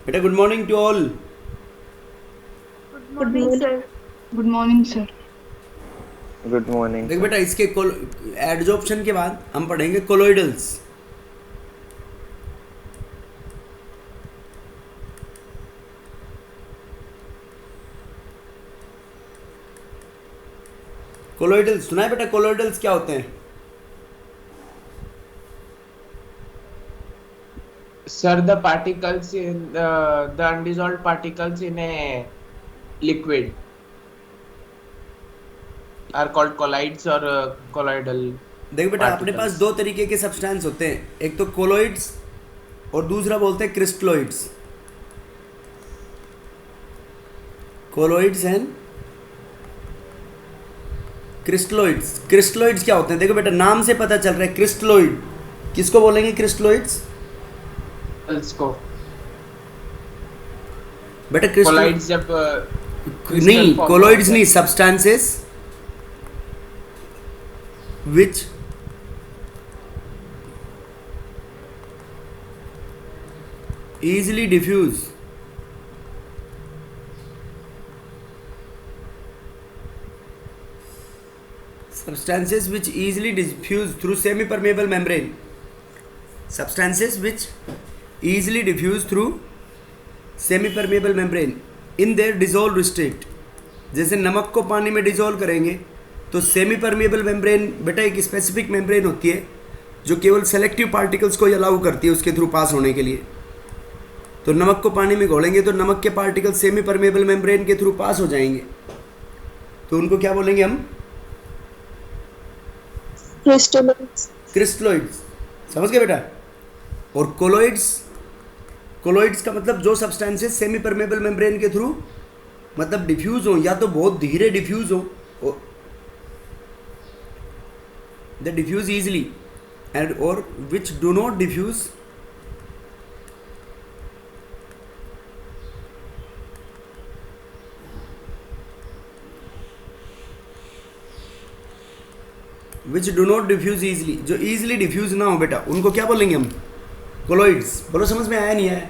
बेटा good morning to all. Good good morning morning. Sir. Good morning sir. Good morning देख sir. बेटा इसके adsorption के बाद हम पढ़ेंगे कोलोइडल्स। कोलोइडल्स सुना है बेटा? कोलोइडल्स क्या होते हैं? Sir, the particles in the undissolved particles in a liquid are called colloids or colloidal देख बेटा अपने पास particles. दो तरीके के सब्सटेंस होते हैं, एक तो कोलोइड्स और दूसरा बोलते हैं crystalloids. Colloids and crystalloids. Crystalloids क्या होते हैं? देखो बेटा नाम से पता चल रहा है क्रिस्टलोइड किसको बोलेंगे? क्रिस्टलोइड्स। को बेटा क्रिस्टल colloids जब crystal नहीं, form में कोलोइड्स होते नहीं, हैं. Substances which easily diffuse substances which easily diffuse through semi permeable membrane. Substances which easily diffuse through semi permeable membrane in their dissolved state. जैसे नमक को पानी में डिजोल्व करेंगे तो सेमी परमेबल मेम्ब्रेन बेटा एक स्पेसिफिक मेम्ब्रेन होती है जो केवल सेलेक्टिव पार्टिकल्स को अलाउ करती है उसके थ्रू पास होने के लिए। तो नमक को पानी में घोलेंगे तो नमक के पार्टिकल सेमी परमेबल मेम्ब्रेन के थ्रू पास हो जाएंगे, तो उनको क्या बोलेंगे हम? क्रिस्टलोइड्स। क्रिस्टलोइड्स। समझ गए बेटा? और कोलोइड्स, कोलोइड्स का मतलब जो सब्सटेंसेस सेमी परमेबल मेम्ब्रेन के थ्रू मतलब डिफ्यूज हो, या तो बहुत धीरे डिफ्यूज हो, दे डिफ्यूज इजिली एंड और which do not diffuse which do not diffuse easily, जो ईजिली डिफ्यूज ना हो बेटा उनको क्या बोलेंगे हम? कोलोइड्स। बोलो समझ में आया नहीं आया?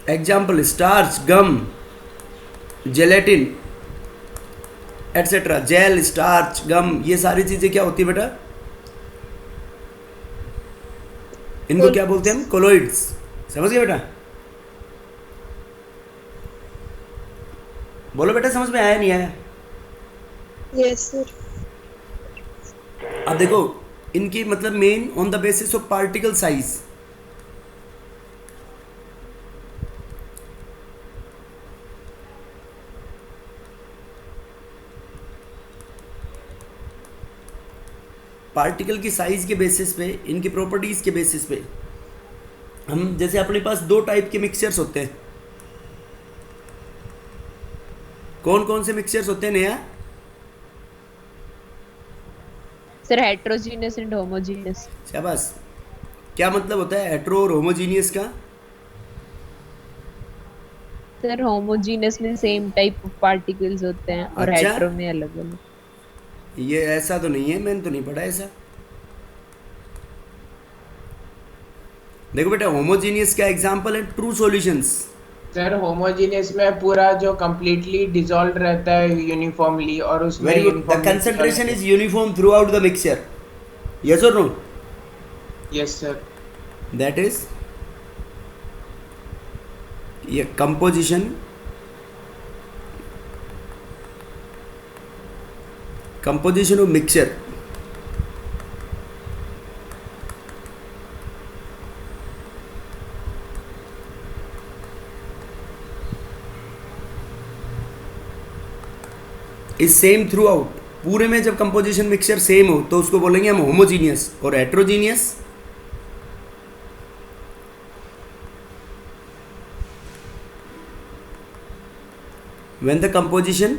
एग्जाम्पल स्टार्च, गम, जेलेटिन एटसेट्रा। जेल, स्टार्च, गम, ये सारी चीजें क्या होती है बेटा? इनको क्या बोलते हैं हम? कोलोइड्स। समझ गए बेटा? बोलो बेटा समझ में आया नहीं आया? Yes sir. अब देखो इनकी मतलब main on the basis of particle size. Particle की साइज के बेसिस पे, इनकी प्रॉपर्टीज के बेसिस पे हम, जैसे अपने पास दो टाइप के मिक्सचर्स होते हैं। कौन कौन से मिक्सचर्स होते हैं नया? Sir heterogeneous and homogeneous. शाबाश। क्या मतलब होता है हेट्रो और होमोजीनियस का? सर होमोजीनियस में सेम टाइप ऑफ पार्टिकल्स होते हैं और अच्छा, हेट्रो में अलग अलग। ये ऐसा तो नहीं है, मैंने तो नहीं पढ़ा ऐसा। देखो बेटा होमोजीनियस का एग्जांपल है ट्रू सॉल्यूशंस। सर होमोजेनियस में पूरा जो completely dissolved रहता है यूनिफॉर्मली और उसमें very good. The uniformly concentration is uniform throughout the mixture. Yes और no? Yes sir. That is ये composition, composition of mixture is same throughout. पूरे में जब कंपोजिशन मिक्सचर सेम हो तो उसको बोलेंगे हम होमोजीनियस। और heterogeneous when the composition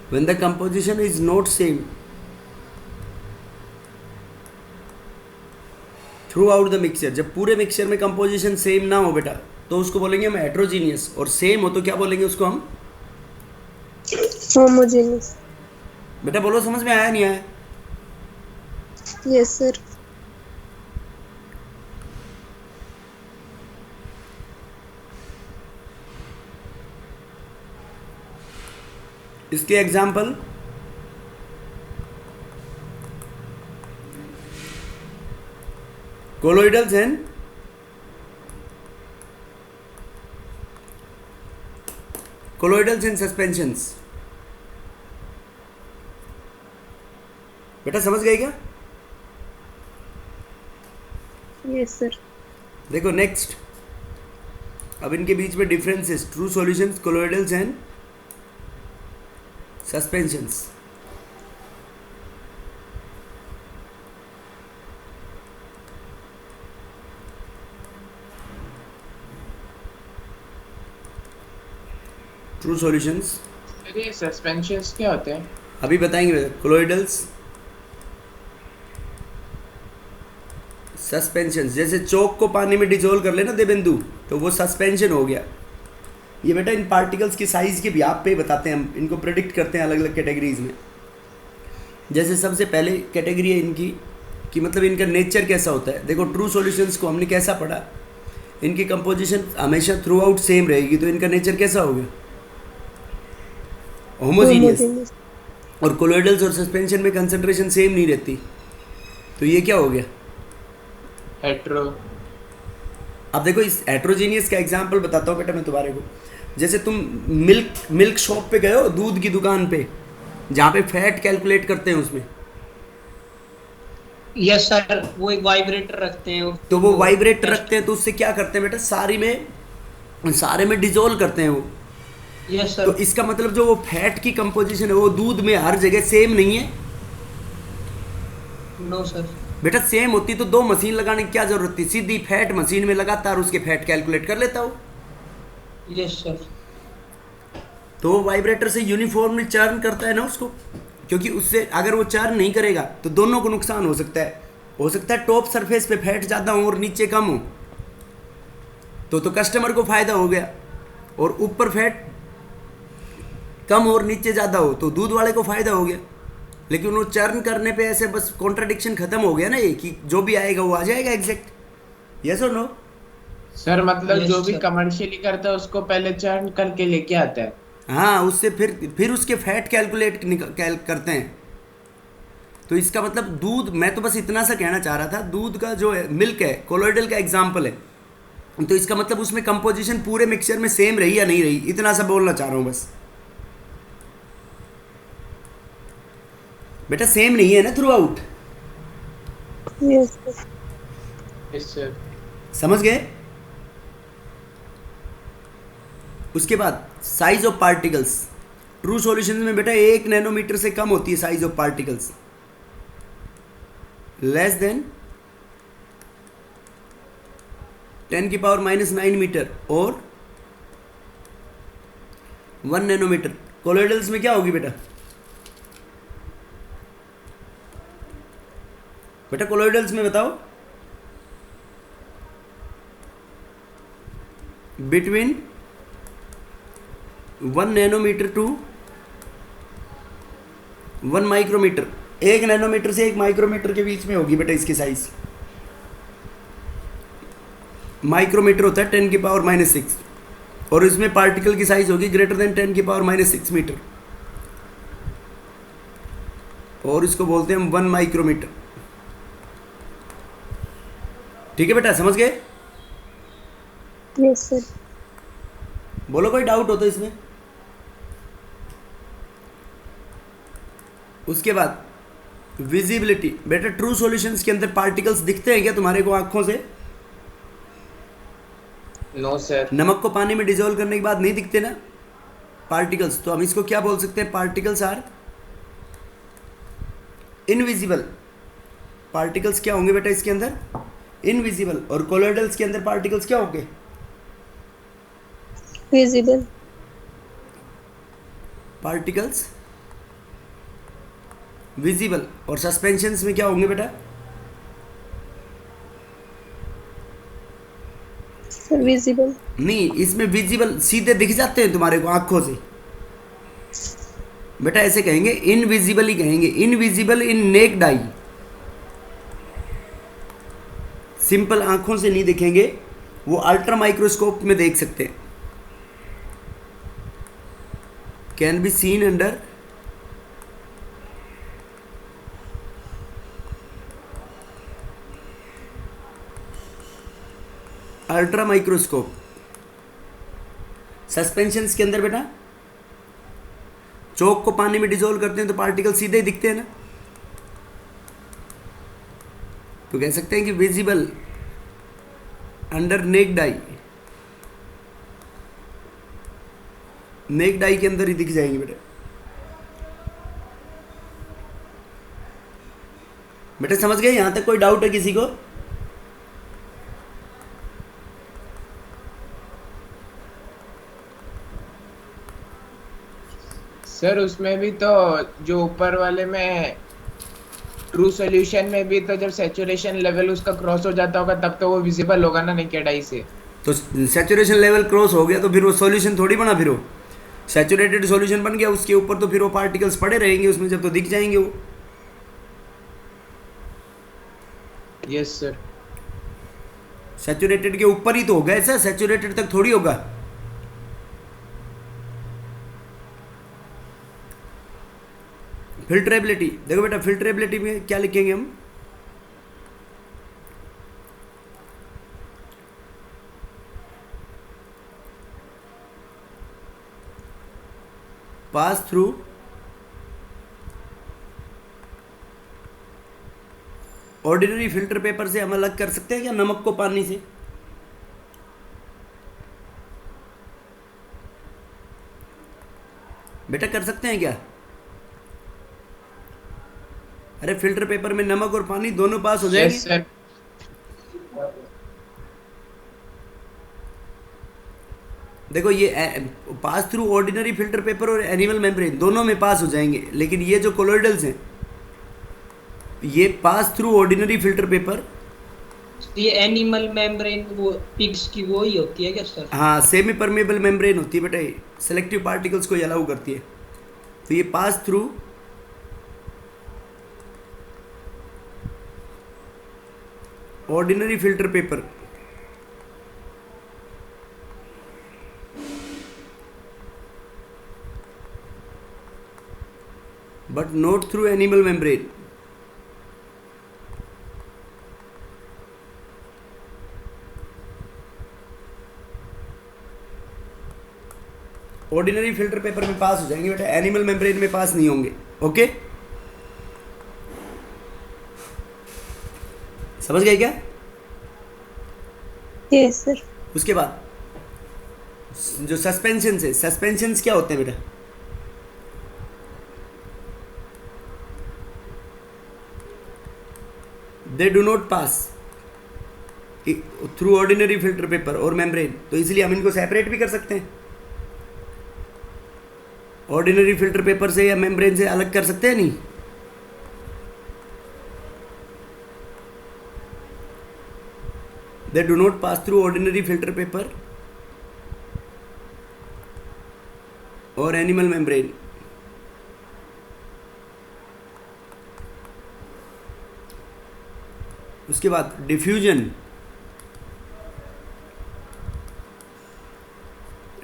when the composition is not same through out the mixture, जब पूरे मिक्सचर में कंपोजिशन सेम ना हो बेटा तो उसको बोलेंगे हम हेट्रोजीनियस, और सेम हो तो क्या बोलेंगे उसको हम? होमोजेनियस। बेटा बोलो, समझ में आया नहीं आया? Yes sir. इसके एग्जाम्पल कोलोइडल्स एंड सस्पेंशंस। बेटा समझ गए क्या? Yes sir. देखो नेक्स्ट, अब इनके बीच में differences, true solutions, colloidals and suspensions. True solutions sir ये सस्पेंशंस क्या होते हैं? अभी बताएंगे। कोलोइडल्स, सस्पेंशन, जैसे चौक को पानी में डिजोल्व कर लेना देवेंदु, तो वो सस्पेंशन हो गया। ये बेटा इन पार्टिकल्स की साइज के भी आप पे बताते हैं, हम इनको प्रेडिक्ट करते हैं अलग अलग कैटेगरीज में। जैसे सबसे पहले कैटेगरी है इनकी कि मतलब इनका नेचर कैसा होता है। देखो ट्रू सॉल्यूशंस को हमने कैसा पढ़ा, इनकी कंपोजिशन हमेशा थ्रू आउट सेम रहेगी, तो इनका नेचर कैसा हो गया? होमोजीनियस। और कोलोइडल्स और सस्पेंशन में कंसंट्रेशन सेम नहीं रहती, तो ये क्या हो गया? हेट्रो। अब देखो इस हेट्रोजीनियस का एग्जांपल बताता हूँ बेटा मैं तुम्हारे को। जैसे तुम मिल्क शॉप पे गए हो, दूध की दुकान पे, जहाँ पे फैट कैलकुलेट करते हैं उसमें। यस सर, वो एक वाइब्रेटर रखते हैं। तो वो वाइब्रेटर रखते हैं, तो उससे क्या करते हैं बेटा? सारे में डिजोल्व करते हैं वो। Yes sir. तो इसका मतलब जो वो फैट की कंपोजिशन है वो दूध में हर जगह सेम नहीं है। No sir. बेटा सेम होती तो दो मशीन लगाने की क्या जरूरत थी? सीधी फैट मशीन में लगातार उसके फैट कैलकुलेट कर लेता हो। Yes sir. तो वो वाइब्रेटर से यूनिफॉर्मली चर्न करता है ना उसको, क्योंकि उससे अगर वो चर्न नहीं करेगा तो दोनों को नुकसान हो सकता है। हो सकता है टॉप सरफेस पे फैट ज़्यादा हो और नीचे कम हो, तो कस्टमर को फायदा हो गया, और ऊपर फैट कम हो और नीचे ज़्यादा हो तो दूध वाले को फायदा हो गया। लेकिन वो चर्न करने पे ऐसे बस कॉन्ट्राडिक्शन खत्म हो गया ना, ये कि जो भी आएगा वो आ जाएगा एग्जैक्ट। यस और नो? सर मतलब Yes, जो भी sir. कमर्शियली करता है उसको पहले चर्न करके लेके आता है। हाँ, उससे फिर उसके फैट कैलकुलेट करते हैं। तो इसका मतलब दूध, मैं तो बस इतना सा कहना चाह रहा था, दूध का जो है मिल्क है, कोलोइडल का एग्जाम्पल है, तो इसका मतलब उसमें कंपोजिशन पूरे मिक्सचर में सेम रही या नहीं रही, इतना सा बोलना चाह रहा हूँ बस। बेटा सेम नहीं है ना throughout. Yes sir. Yes sir. समझ गए? उसके बाद size of particles. True solution में बेटा 1 नैनोमीटर से कम होती है size of particles, less than 10⁻⁹ meter और 1 नैनोमीटर। कोलोइडल्स में क्या होगी बेटा? बेटा कोलोइडल्स में बताओ, between 1 nanometer to 1 micrometer. 1 nanometer से 1 माइक्रोमीटर के बीच में होगी बेटा इसकी साइज। माइक्रोमीटर होता है 10⁻⁶, और इसमें पार्टिकल की साइज होगी ग्रेटर देन 10⁻⁶ मीटर, और इसको बोलते हैं हम 1 माइक्रोमीटर। ठीक है बेटा, समझ गए? Yes sir. बोलो कोई डाउट हो तो इसमें। उसके बाद विजिबिलिटी। बेटा ट्रू सॉल्यूशंस के अंदर पार्टिकल्स दिखते हैं क्या तुम्हारे को आंखों से? No sir. नमक को पानी में डिजोल्व करने के बाद नहीं दिखते ना पार्टिकल्स, तो हम इसको क्या बोल सकते हैं? Particles are invisible. पार्टिकल्स क्या होंगे बेटा इसके अंदर? इनविजिबल। और कोलोइडल्स के अंदर पार्टिकल्स क्या होंगे? विजिबल। Particles visible. और सस्पेंशंस में क्या होंगे बेटा? visible, नहीं, इसमें विजिबल सीधे दिख जाते हैं तुम्हारे को आंखों से। बेटा ऐसे कहेंगे, इनविजिबल ही कहेंगे, इनविजिबल इन नेक्ड आई। सिंपल आंखों से नहीं दिखेंगे, वो अल्ट्रा माइक्रोस्कोप में देख सकते हैं। Can be seen under ultra microscope. Suspensions के अंदर बेटा चौक को पानी में डिसॉल्व करते हैं तो पार्टिकल सीधे ही दिखते हैं ना, तो कह सकते हैं कि विजिबल अंडर नेक्ड आई। नेक्ड आई के अंदर ही दिख जाएंगे बेटा। बेटा समझ गए? यहां तक कोई डाउट है किसी को? सर उसमें भी तो जो ऊपर वाले में ट्रू सॉल्यूशन में भी तो जब सैचुरेशन लेवल उसका क्रॉस हो जाता होगा तब तो वो विजिबल होगा ना नेकेड आई से। तो सैचुरेशन लेवल क्रॉस हो गया तो फिर वो सॉल्यूशन थोड़ी बना, फिर वो सैचुरेटेड सॉल्यूशन बन गया, उसके ऊपर तो फिर वो पार्टिकल्स पड़े रहेंगे उसमें, जब तो दिख जाएंगे वो। Yes sir. सैचुरेटेड के ऊपर ही तो होगा, ऐसा सैचुरेटेड तक थोड़ी होगा। फिल्ट्रेबिलिटी देखो बेटा, फिल्ट्रेबिलिटी में क्या लिखेंगे हम? Pass through ordinary filter paper से हम अलग कर सकते हैं क्या नमक को पानी से? बेटा कर सकते हैं क्या? अरे फिल्टर पेपर में नमक और पानी दोनों पास हो जाएंगे। Yes sir. देखो ये pass through ordinary filter paper और एनिमल मेम्ब्रेन दोनों में पास हो जाएंगे, लेकिन ये जो कोलोइडल्स हैं ये pass through ordinary filter paper. ये एनिमल मेम्ब्रेन वो पिग्स की वो ही होती है क्या सर? हाँ, सेमी परमेबल मेम्ब्रेन होती है बेटा, ये सेलेक्टिव पार्टिकल्स को अलाउ करती है। तो ये pass through ordinary filter paper but not through animal membrane. Ordinary filter paper में पास हो जाएंगे बेटा, एनिमल मेम्ब्रेन में पास नहीं होंगे। ओके, समझ गए क्या? yes sir, उसके बाद जो सस्पेंशन है, सस्पेंशंस क्या होते हैं बेटा? They do not pass through ordinary filter paper और मेम्ब्रेन, तो इसलिए हम इनको सेपरेट भी कर सकते हैं। ऑर्डिनरी फिल्टर पेपर से या मेम्ब्रेन से अलग कर सकते हैं नहीं? They do not pass through ordinary filter paper और एनिमल मेम्ब्रेन। उसके बाद डिफ्यूजन।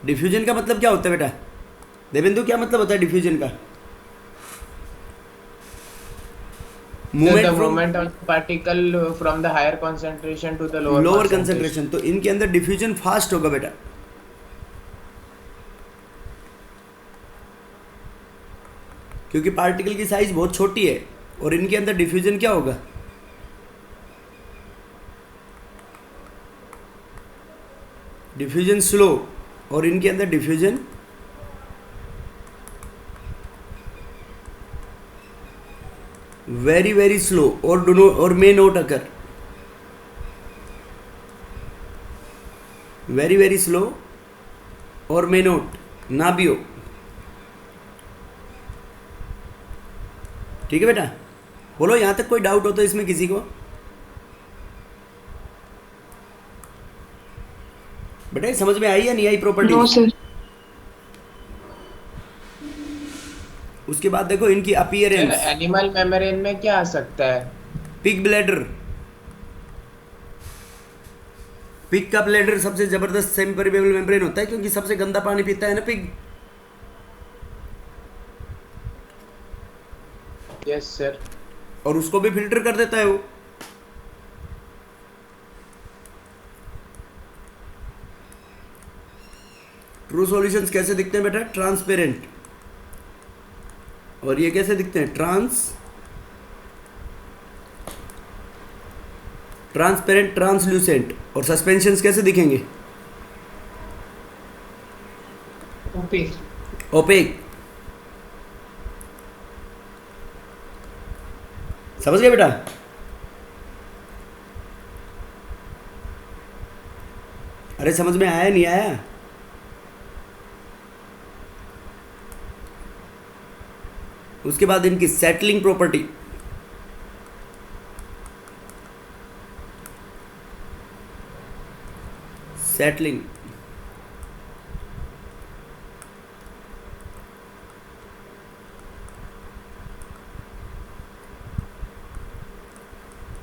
डिफ्यूजन का मतलब क्या होता है बेटा? देवेंदु क्या मतलब होता है डिफ्यूजन का? Movement of particle from the higher concentration to the lower concentration. तो इनके अंदर डिफ्यूजन फास्ट होगा बेटा, क्योंकि पार्टिकल की साइज बहुत छोटी है और इनके अंदर डिफ्यूजन क्या होगा? डिफ्यूजन स्लो, और इनके अंदर डिफ्यूजन वेरी वेरी स्लो और डू नॉट और may not occur. Very very slow और मे नॉट, ना भी हो। ठीक है बेटा, बोलो यहां तक कोई डाउट हो तो इसमें किसी को? बेटा ये समझ में आई या नहीं आई प्रॉपर्टी? No sir. उसके बाद देखो इनकी अपीयरेंस। एनिमल मेम्ब्रेन में क्या आ सकता है? Pig bladder. पिग का ब्लैडर सबसे जबरदस्त सेमी परमेबल मेम्ब्रेन होता है क्योंकि सबसे गंदा पानी पीता है ना पिग। Yes sir. और उसको भी फिल्टर कर देता है वो। ट्रू सॉल्यूशंस कैसे दिखते हैं बेटा? ट्रांसपेरेंट। और ये कैसे दिखते हैं? Transparent, translucent. और सस्पेंशंस कैसे दिखेंगे? ओपेक। ओपेक। समझ गए बेटा? अरे समझ में आया नहीं आया? उसके बाद इनकी सेटलिंग प्रॉपर्टी। सेटलिंग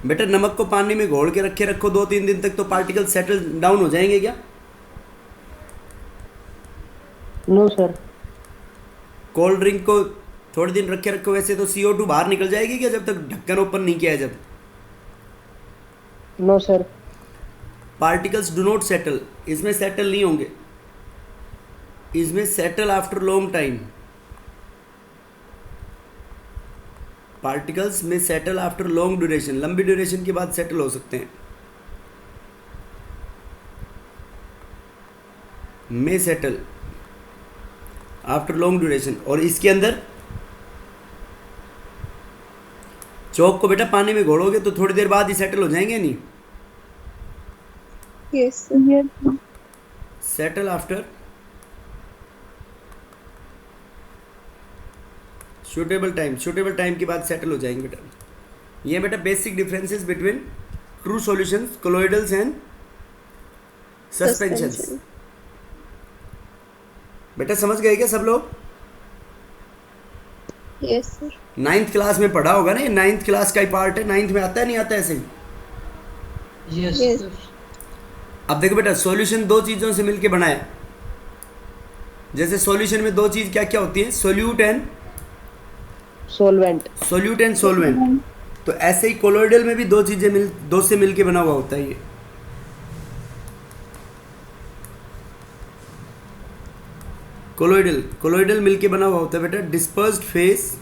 बेटा नमक को पानी में घोल के रखे रखो 2-3 दिन तक तो पार्टिकल सेटल डाउन हो जाएंगे क्या? No sir. कोल्ड ड्रिंक को थोड़े दिन रखे रखो वैसे तो CO2 बाहर निकल जाएगी क्या जब तक ढक्कन ओपन नहीं किया है जब? No sir. Particles do not settle. इसमें सेटल नहीं होंगे, इसमें settle after long time. Particles में सेटल आफ्टर लॉन्ग ड्यूरेशन, लंबी ड्यूरेशन के बाद सेटल हो सकते हैं। में सेटल आफ्टर लॉन्ग ड्यूरेशन। और इसके अंदर चौक को बेटा पानी में घोलोगे तो थोड़ी देर बाद ही सेटल हो जाएंगे नहीं? Yes, sir. Settle after suitable time. Suitable time के बाद सेटल हो जाएंगे बेटा। ये बेटा basic differences between true solutions, colloidals and suspensions. Suspension. बेटा समझ गए क्या सब लोग? Yes, sir. 9th क्लास में पढ़ा होगा ना, ये 9th क्लास का ही पार्ट है। 9th में आता है नहीं आता ऐसे ही? Yes Yes. सर। अब देखो बेटा सॉल्यूशन दो चीज़ों से मिलके बना है। जैसे सॉल्यूशन में दो चीज़ क्या क्या होती है? Solute and solvent. Solute and solvent. तो ऐसे ही कोलोइडल में भी दो चीज़ें दो से मिलके बना हुआ होता है ये। कोलोइडल मिलके बना हुआ होता है बेटा। डिस्पर्स्ड फेस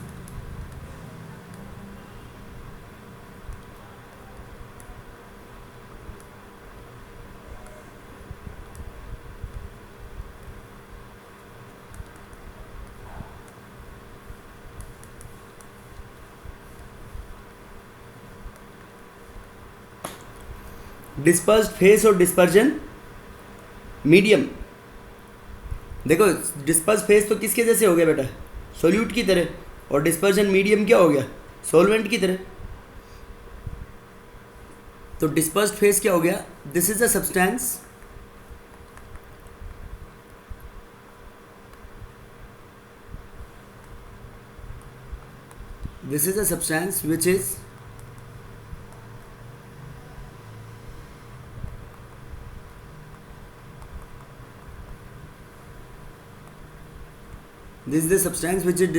डिस्पर्स्ड फेस और डिस्पर्जन मीडियम। देखो डिस्पर्स फेस तो किसके जैसे हो गया बेटा? सोल्यूट की तरह। और डिस्पर्जन मीडियम क्या हो गया? सोलवेंट की तरह। तो डिस्पर्स्ड फेस क्या हो गया? This is a substance which is this is the substance which is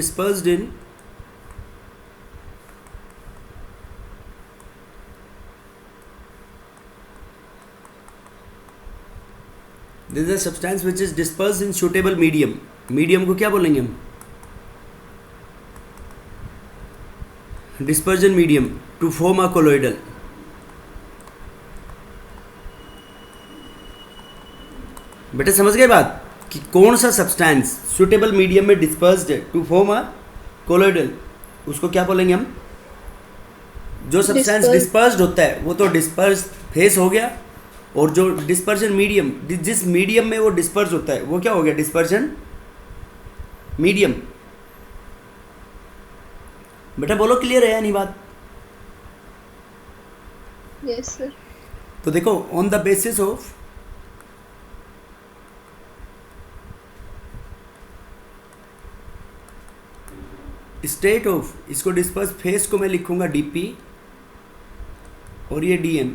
dispersed in suitable medium। Medium को क्या बोलेंगे हम? Dispersion medium to form a colloidal. बेटा समझ गए बात कि कौन सा सब्सटेंस सुटेबल मीडियम में डिस्पर्स्ड है टू फॉर्म अ कोलोइडल, उसको क्या बोलेंगे हम? जो सब्सटेंस डिस्पर्स्ड होता है वो तो डिस्पर्स फेस हो गया, और जो डिस्पर्जन मीडियम, जिस मीडियम में वो डिस्पर्स होता है वो क्या हो गया? Dispersion medium. बेटा बोलो क्लियर है या नहीं बात? Yes, sir. तो देखो on the basis of state of, इसको डिस्पर्स फेस को मैं लिखूंगा डीपी और ये DM,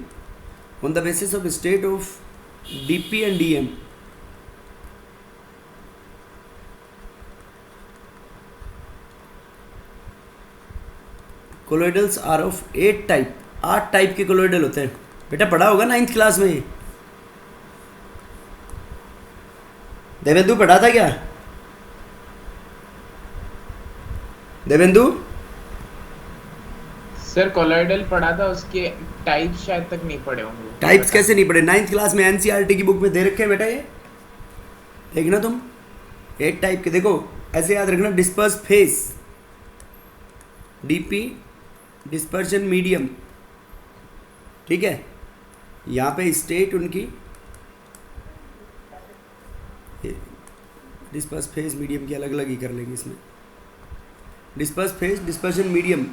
on the basis of state of DP and DM colloidals are of 8 type, 8 type के कोलोइडल होते हैं। बेटा पढ़ा होगा 9th क्लास में, देवेंदु पढ़ा था क्या? देवेंदु सर कोलोइडल पढ़ा था, उसके टाइप शायद तक नहीं पढ़े होंगे। टाइप्स कैसे नहीं पढ़े? 9th क्लास में एनसीईआरटी की बुक में दे रखे हैं बेटा, ये देखना तुम 8 टाइप के। देखो ऐसे याद रखना, disperse phase DP, dispersion medium, ठीक है। यहाँ पे स्टेट उनकी डिस्पर्स फेस मीडियम की अलग अलग ही कर लेंगे इसमें। Disperse phase, dispersion medium,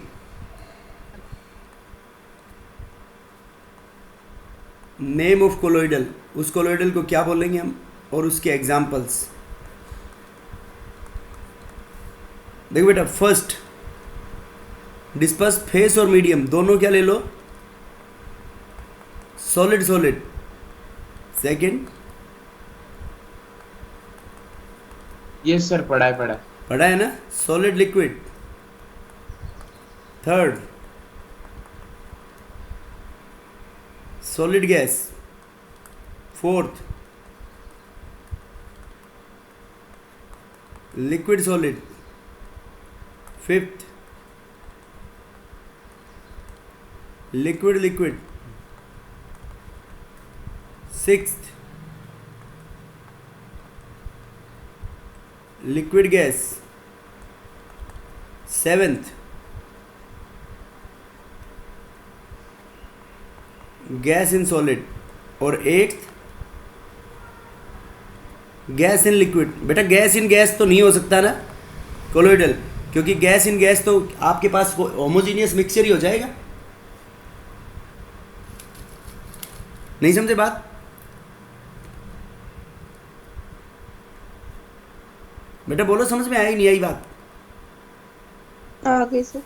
name of colloidal, उस कोलोइडल को क्या बोलेंगे हम, और उसके एग्जाम्पल्स। देखो बेटा, फर्स्ट डिस्पर्स फेस और मीडियम दोनों क्या ले लो, solid solid. Second, yes sir पढ़ा है पढ़ा है ना, solid liquid. Third, solid gas. Fourth, liquid solid. Fifth, liquid liquid. Sixth, liquid gas. Seventh, gas in solid. और एट्थ, गैस इन लिक्विड। बेटा गैस इन गैस तो नहीं हो सकता ना कोलोइडल, क्योंकि गैस इन गैस तो आपके पास होमोजीनियस मिक्सचर ही हो जाएगा। नहीं समझे बात? बेटा बोलो, समझ में आई नहीं आई बात? आगे से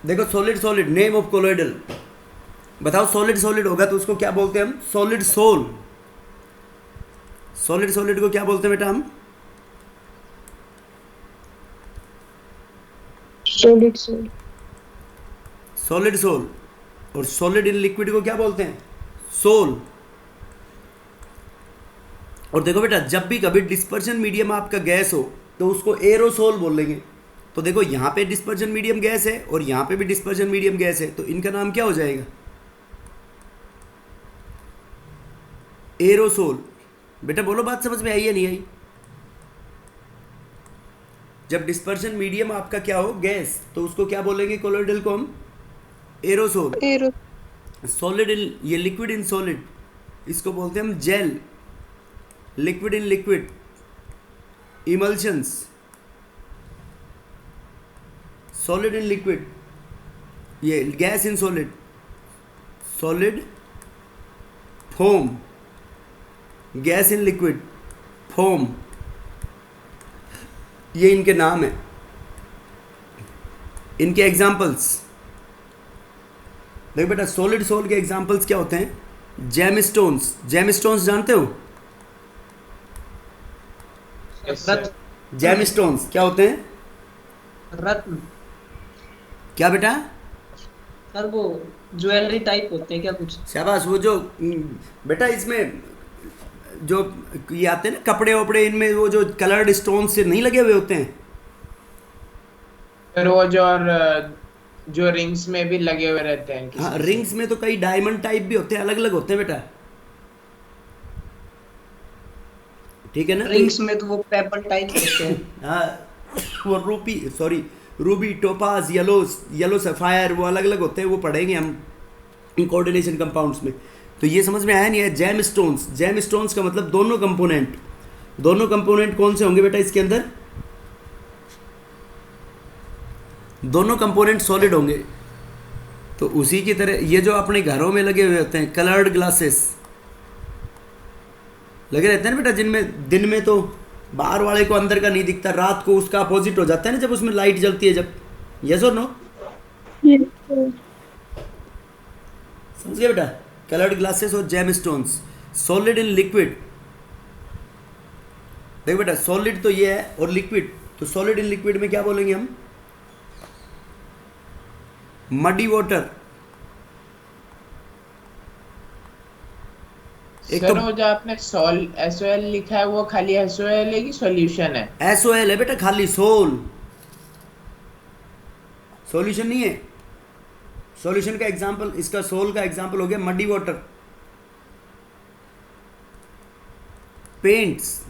देखो, solid solid, name of colloidal. बताओ, सॉलिड सॉलिड होगा तो उसको क्या बोलते हैं हम? Solid sol. सॉलिड सॉलिड को क्या बोलते हैं बेटा हम? Solid sol. Solid sol. और सॉलिड इन लिक्विड को क्या बोलते हैं? सोल। और देखो बेटा, जब भी कभी डिस्पर्शन मीडियम आपका गैस हो तो उसको एरोसोल बोलेंगे। तो देखो यहाँ पे डिस्पर्शन मीडियम गैस है और यहाँ पे भी डिस्पर्शन मीडियम गैस है, तो इनका नाम क्या हो जाएगा? एरोसोल। बेटा बोलो, बात समझ में आई या नहीं आई? जब डिस्पर्शन मीडियम आपका क्या हो, गैस, तो उसको क्या बोलेंगे कोलोइडल को हम? एरोसोल। एरो सॉलिड इन, ये लिक्विड इन सॉलिड, इसको बोलते हैं हम gel. Liquid in liquid, emulsions. Solid in liquid, ये gas in solid, solid foam. Gas in liquid, foam. ये इनके नाम है, इनके एग्जाम्पल्स। देखो बेटा, सॉलिड सोल के एग्जाम्पल्स क्या होते हैं? जेमस्टोन्स। जेमस्टोन्स जानते हो? रत्न। जेमस्टोन्स क्या होते हैं? रत्न। क्या बेटा? सर वो ज्वेलरी टाइप होते हैं क्या कुछ? शाबाश। वो जो बेटा इसमें जो ये आते हैं ना कपड़े वपड़े, इनमें वो जो कलर्ड स्टोन से नहीं लगे हुए होते हैं, फिर वो जो रिंग्स में भी लगे हुए रहते हैं। हाँ, रिंग्स में तो कई डायमंड टाइप भी होते हैं, अलग अलग होते हैं बेटा, ठीक है ना? रिंग्स में तो वो पेपर टाइप होते हैं। हाँ, वो रूबी, टोपाज, येलो सफायर, वो अलग अलग होते हैं, वो पढ़ेंगे हम इन कोऑर्डिनेशन कंपाउंड्स में। तो ये समझ में आया नहीं है? GeM stones. जेम स्टोन्स का मतलब दोनों कंपोनेंट। दोनों कंपोनेंट कौन से होंगे बेटा इसके अंदर? दोनों कंपोनेंट सॉलिड होंगे। तो उसी की तरह ये जो अपने घरों में लगे हुए होते हैं कलर्ड ग्लासेस लगे रहते हैं ना बेटा, जिनमें दिन में तो बाहर वाले को अंदर का नहीं दिखता, रात को उसका अपोजिट हो जाता है ना जब उसमें लाइट जलती है, जब यस और नो? Yes, sir. समझ गए बेटा? कलर्ड ग्लासेस और gemstones, solid in liquid. देखो बेटा, सॉलिड तो ये है और लिक्विड, तो सॉलिड इन लिक्विड में क्या बोलेंगे हम? Muddy water. एक सर तो वो जो आपने SOL लिखा है वो खाली SOL है कि सॉल्यूशन है? SOL है बेटा, खाली सोल, सॉल्यूशन नहीं है। सॉल्यूशन का एग्जांपल, इसका सोल का एग्जांपल हो गया मडी वाटर, पेंट्स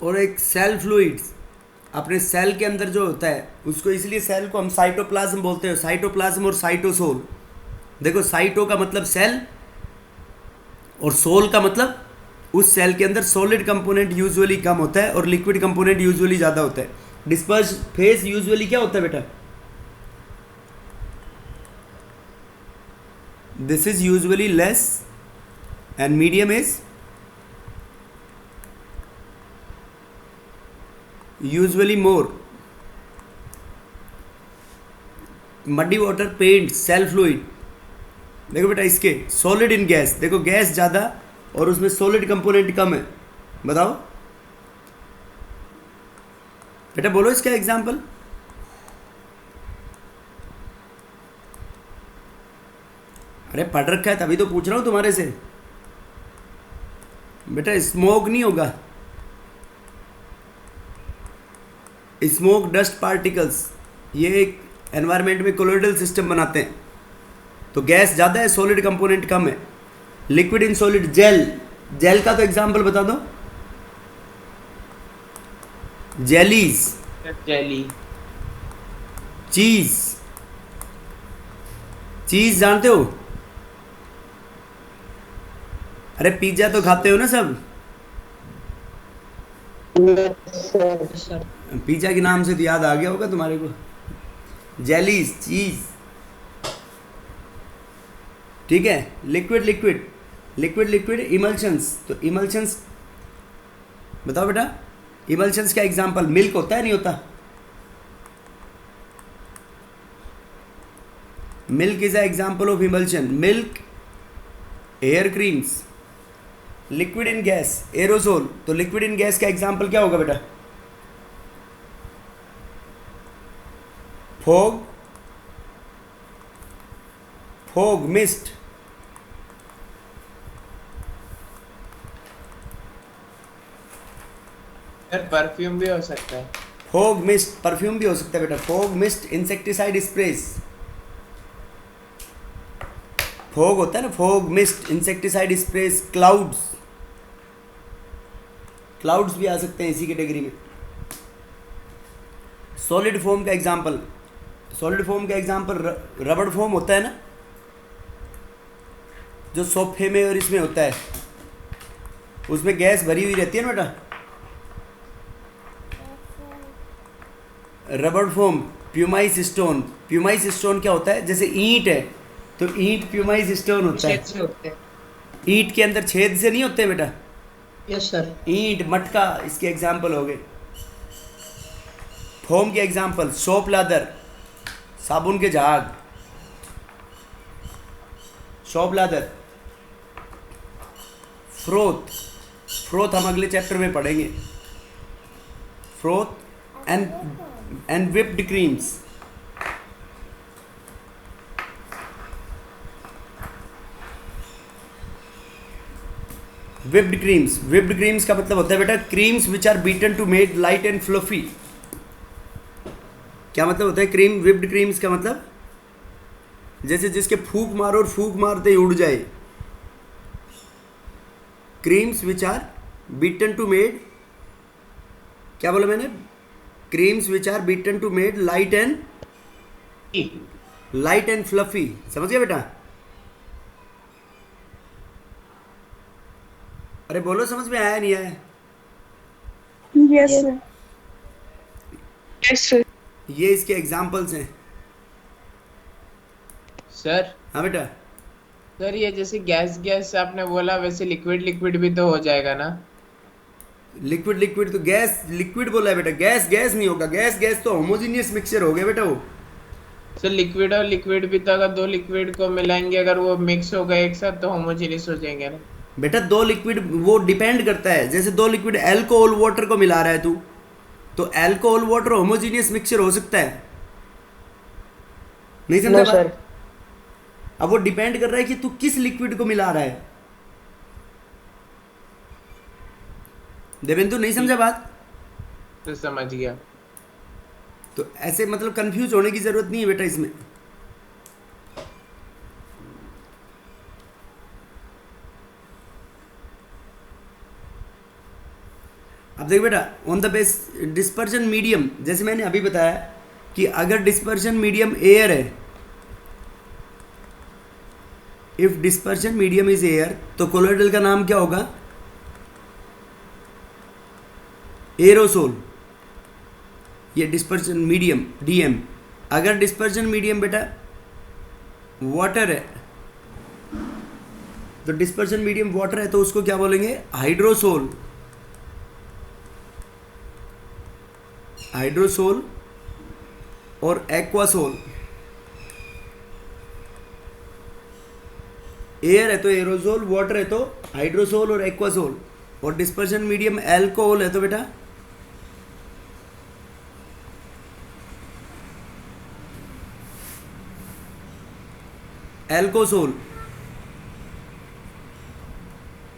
और एक सेल फ्लूइड्स। अपने सेल के अंदर जो होता है उसको, इसलिए सेल को हम साइटोप्लाज्म बोलते हैं, साइटोप्लाज्म और साइटोसोल। देखो, साइटो का मतलब सेल और सोल का मतलब उस सेल के अंदर सॉलिड कंपोनेंट यूजुअली कम होता है और लिक्विड कंपोनेंट यूजुअली ज़्यादा होता है। डिस्पर्स फेज यूजुअली क्या होता है बेटा? This is usually less and medium is usually more. Muddy water, paint, cell fluid. देखो बेटा, इसके सॉलिड इन गैस, देखो गैस ज़्यादा और उसमें सॉलिड कंपोनेंट कम है। बताओ बेटा, बोलो इसका एग्जाम्पल। अरे पढ़ रखा है तभी तो पूछ रहा हूँ तुम्हारे से। बेटा स्मोक नहीं होगा, स्मोक डस्ट पार्टिकल्स, ये एक एनवायरनमेंट में कोलोइडल सिस्टम बनाते हैं। तो गैस ज़्यादा है, सॉलिड कंपोनेंट कम है। Liquid in solid, gel, gel का तो एग्जाम्पल बता दो। जेलीज, जेली, चीज, चीज जानते हो? अरे पिज्जा तो खाते हो ना सब? सर पिज्जा के नाम से तो याद आ गया होगा तुम्हारे को। जेलीज, चीज, ठीक है। Liquid liquid, liquid liquid, emulsions. तो इमल्शंस बताओ बेटा, इमल्शंस का एग्जांपल मिल्क होता है नहीं होता? Milk is a example of emulsion. Milk, air creams. Liquid in gas, aerosol. तो लिक्विड इन गैस का एग्जांपल क्या होगा बेटा? Fog, fog, mist. Sir perfume भी हो सकता है। फॉग मिस्ट, परफ्यूम भी हो सकता है बेटा। Fog mist, insecticide स्प्रेस। फॉग होता है ना, fog mist, insecticide स्प्रेस। Clouds, clouds भी आ सकते हैं इसी कैटेगरी में। सॉलिड फोम का एग्जांपल, सॉलिड फोम का एग्जांपल रबड़ फोम होता है ना, जो सोफे में और इसमें होता है, उसमें गैस भरी हुई रहती है ना बेटा। रबड़ foam, pumice stone. Pumice stone क्या होता है? जैसे ईंट है तो ईंट प्यूमाइस स्टोन होता है। छेद से होते हैं। ईंट के अंदर छेद से नहीं होते बेटा। Yes sir. ईंट, मटका इसके एग्जाम्पल हो गए। फोम के एग्जाम्पल, सोप लादर, साबुन के झाग, सोप लादर। फ्रोथ, फ्रोथ हम अगले चैप्टर में पढ़ेंगे। Froth and whipped creams। whipped creams, whipped creams का मतलब होता है बेटा creams which are beaten to make light and fluffy। क्या मतलब होता है क्रीम, whipped creams का मतलब जैसे जिसके फूक मारो और फूक मारते ही उड़ जाए। creams which are beaten to made, क्या बोला मैंने? creams which are beaten to made light and fluffy। समझ गया बेटा? अरे बोलो, समझ में आया नहीं आया? Yes, sir. Yes, sir. ये इसके एग्जाम्पल्स हैं। सर हाँ बेटा। सर ये जैसे गैस गैस आपने बोला, वैसे लिक्विड लिक्विड भी तो हो जाएगा ना? लिक्विड लिक्विड तो गैस लिक्विड बोला है बेटा, गैस गैस नहीं होगा, गैस गैस तो होमोजीनियस मिक्सचर हो गया बेटा वो। सर लिक्विड और लिक्विड भी तो अगर दो लिक्विड को मिलाएंगे अगर वो मिक्स हो गए एक साथ तो होमोजेनियस हो जाएंगे ना। बेटा दो लिक्विड वो डिपेंड करता है, जैसे दो लिक्विड अल्कोहल वाटर को मिला रहा है तू, तो अल्कोहल वाटर होमोजीनियस मिक्सचर हो सकता है? नहीं समझा नो बात? सर। अब वो डिपेंड कर रहा है कि तू किस लिक्विड को मिला रहा है। देवेंदु नहीं समझा बात? तो समझ गया। तो ऐसे मतलब कंफ्यूज होने की जरूरत नहीं है बेटा इसमें। अब देख बेटा, on the base dispersion medium, जैसे मैंने अभी बताया कि अगर डिस्पर्जन मीडियम एयर है, if dispersion medium is air, तो कोलोइडल का नाम क्या होगा? एरोसोल। ये डिस्पर्जन मीडियम डीएम। अगर डिस्पर्जन मीडियम बेटा वाटर है, तो डिस्पर्जन मीडियम वाटर है तो उसको क्या बोलेंगे? हाइड्रोसोल। हाइड्रोसोल और एक्वासोल। एयर है तो एरोसोल, वाटर है तो हाइड्रोसोल और एक्वासोल, और डिस्पर्जन मीडियम अल्कोहल है तो बेटा एल्कोसोल।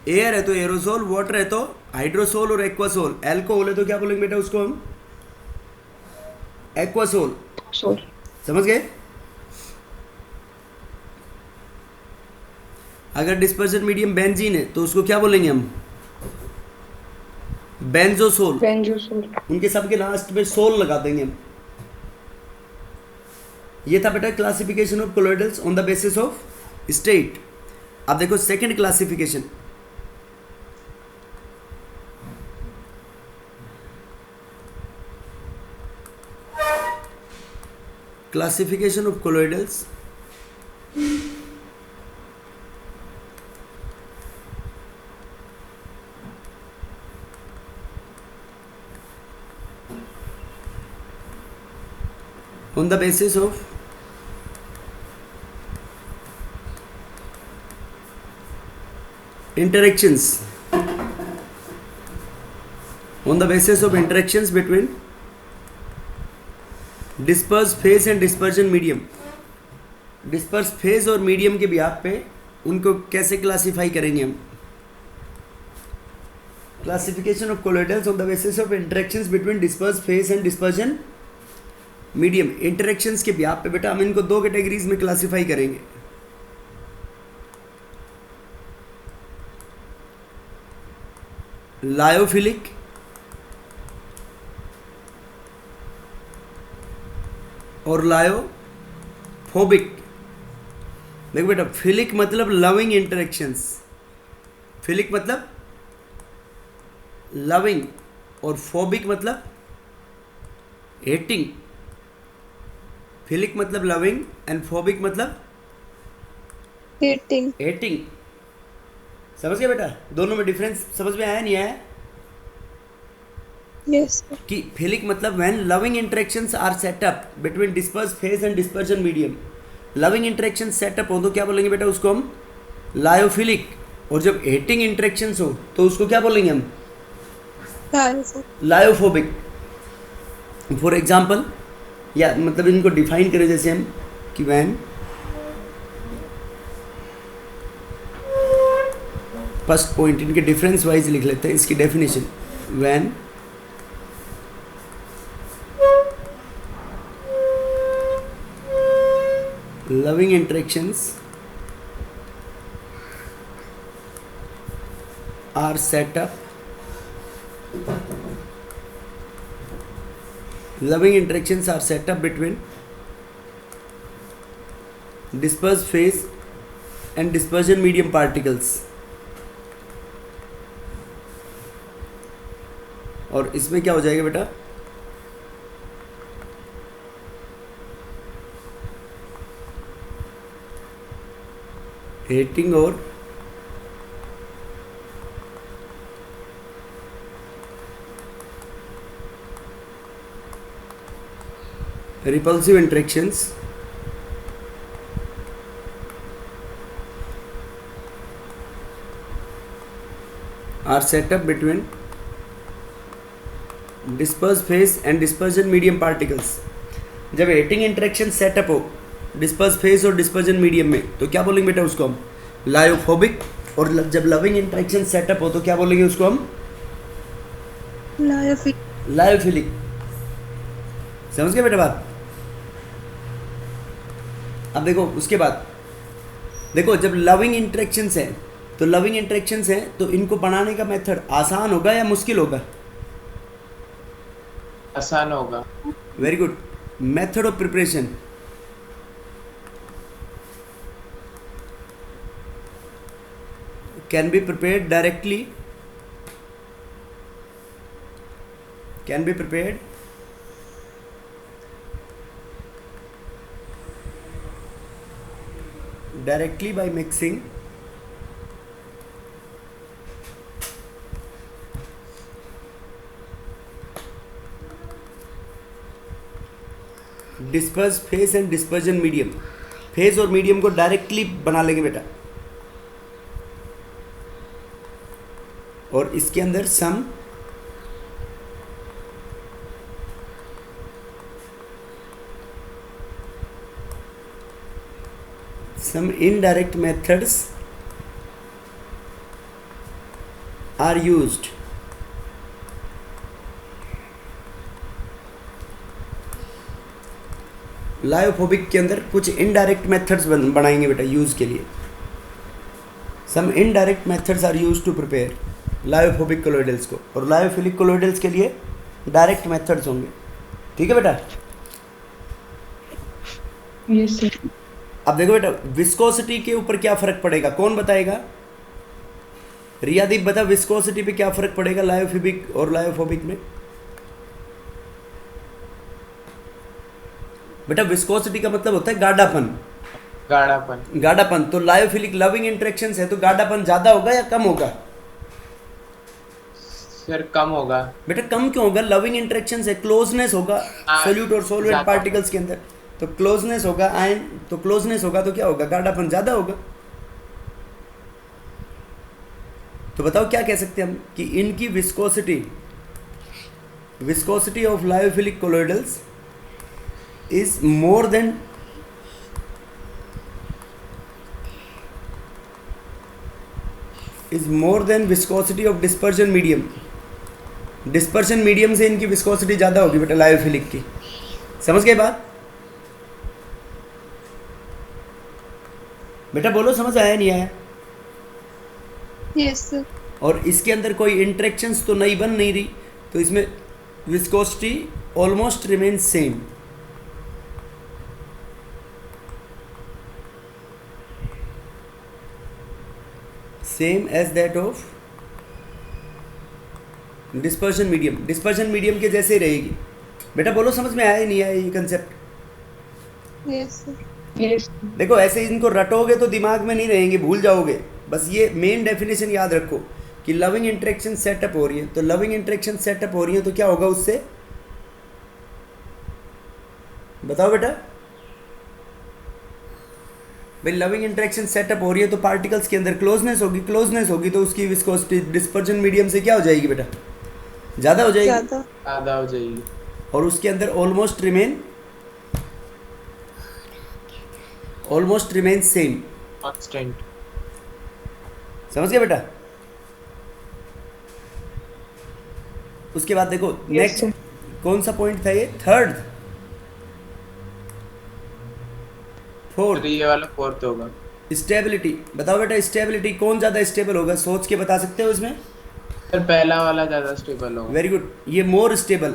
एयर है तो एरोसोल, वाटर है तो हाइड्रोसोल और एक्वासोल, एल्कोहल है तो क्या बोलेंगे बेटा उसको हम? एक्वासोल। सोल। समझ गए? अगर डिस्पर्जन मीडियम बेंजीन है तो उसको क्या बोलेंगे हम? बेंजोसोल। बेंजोसोल। उनके सब के लास्ट में सोल लगा देंगे हम। ये था बेटा classification of colloidals on the basis of state. अब देखो second classification, classification of colloidals on the basis of interactions, on the basis of interactions between dispersed phase and dispersion medium। Disperse phase और medium के behalf पे उनको कैसे classify करेंगे हम? Classification of colloidals on the basis of interactions between disperse phase and dispersion medium. Interactions के behalf पे बेटा हम इनको दो कैटेगरीज में क्लासिफाई करेंगे। लायोफिलिक और लायोफोबिक। देखो बेटा, फिलिक मतलब लविंग इंटरेक्शंस, फिलिक मतलब लविंग, और फोबिक मतलब हेटिंग। फिलिक मतलब लविंग एंड फोबिक मतलब हेटिंग। हेटिंग। समझ गए बेटा? दोनों में डिफरेंस समझ में आया नहीं आया? यस। कि फिलिक मतलब when loving interactions are set up between disperse phase and dispersion medium. Loving interaction set up हो तो क्या बोलेंगे बेटा उसको हम? लायोफिलिक। और जब हेटिंग इंटरेक्शंस हो तो उसको क्या बोलेंगे हम? लायोफोबिक। फॉर एग्जाम्पल, या मतलब इनको डिफाइन करें जैसे हम कि व्हेन फर्स्ट पॉइंट इनके डिफरेंस वाइज लिख लेते हैं इसकी definition. When loving interactions are set up, loving interactions are set up between dispersed phase and dispersion medium particles। और इसमें क्या हो जाएगा बेटा? हेटिंग और repulsive interactions are set up between disperse phase and dispersion medium particles. जब hating interaction set up हो disperse phase और डिस्पर्जन मीडियम में तो क्या बोलेंगे बेटा उसको हम लायोफोबिक, और जब लविंग इंटरेक्शन सेटअप हो तो क्या बोलेंगे उसको हम लायोफिलिक। समझ गए बेटा बात? अब देखो उसके बाद देखो जब लविंग इंटरेक्शंस है तो लविंग इंटरेक्शंस है तो इनको बनाने का मेथड आसान होगा या मुश्किल होगा? आसान होगा। Very good. Method of preparation can be prepared directly, can be prepared directly by mixing disperse phase and dispersion medium. Face और मीडियम को डायरेक्टली बना लेंगे बेटा, और इसके अंदर सम indirect methods are used lyophobic के अंदर कुछ इनडायरेक्ट मेथड्स बनाएंगे बेटा यूज के लिए। Some indirect methods are use to prepare lyophobic colloidals को, और लायोफिलिक कोलोइडल्स के लिए डायरेक्ट मेथड्स होंगे। ठीक है बेटा? Yes sir. अब देखो बेटा विस्कोसिटी के ऊपर क्या फर्क पड़ेगा, कौन बताएगा? रियादीप बता, विस्कोसिटी पे क्या फर्क पड़ेगा लायोफिलिक और लायोफोबिक में? बेटा विस्कोसिटी का मतलब होता है गाढ़ापन। गाढ़ापन तो लायोफिलिक लविंग इंटरेक्शंस है तो गाढ़ापन ज्यादा होगा या कम होगा? सर कम होगा। बेटा कम क्यों होगा? लविंग इंटरेक्शंस है, क्लोजनेस होगा सोल्यूट और सॉल्वेंट पार्टिकल्स के अंदर, तो क्लोजनेस होगा आयन, तो क्लोजनेस होगा तो क्या होगा? गाढ़ापन ज्यादा होगा। तो बताओ क्या कह सकते हैं हम कि इनकी viscosity of lyophilic colloidals is more than viscosity of dispersion medium. Dispersion medium से इनकी विस्कोसिटी ज़्यादा होगी बेटा लायोफिलिक की। समझ गए बात? बेटा बोलो समझ आया नहीं आया? Yes sir. और इसके अंदर कोई इंटरेक्शंस तो नहीं बन नहीं रही, तो इसमें viscosity almost remain same. Same as that of dispersion medium. Dispersion medium के जैसे ही रहेगी। बेटा बोलो समझ में आया नहीं आया ये कंसेप्ट? Yes sir. यस। देखो ऐसे इनको रटोगे तो दिमाग में नहीं रहेंगे, भूल जाओगे। बस ये मेन डेफिनेशन याद रखो कि लविंग इंटरेक्शन सेटअप हो रही है, तो लविंग इंटरेक्शन सेटअप हो रही है तो क्या होगा उससे? बताओ बेटा। भाई लविंग इंटरेक्शन सेटअप हो रही है तो पार्टिकल्स के अंदर क्लोजनेस होगी, क्लोजनेस होगी तो उसकी विस्कोसिटी डिस्पर्जन मीडियम से क्या हो जाएगी बेटा? ज़्यादा हो जाएगी। ज़्यादा हो जाएगी। और उसके अंदर ऑलमोस्ट रिमेन सेम, कांस्टेंट। समझ गए बेटा? उसके बाद देखो नेक्स्ट कौन सा पॉइंट था ये? थर्ड, फोर्थ, ये वाला फोर्थ होगा। स्टेबिलिटी। बताओ बेटा स्टेबिलिटी कौन ज्यादा स्टेबल होगा? सोच के बता सकते हो इसमें? सर पहला वाला ज्यादा स्टेबल होगा। वेरी गुड, ये more stable.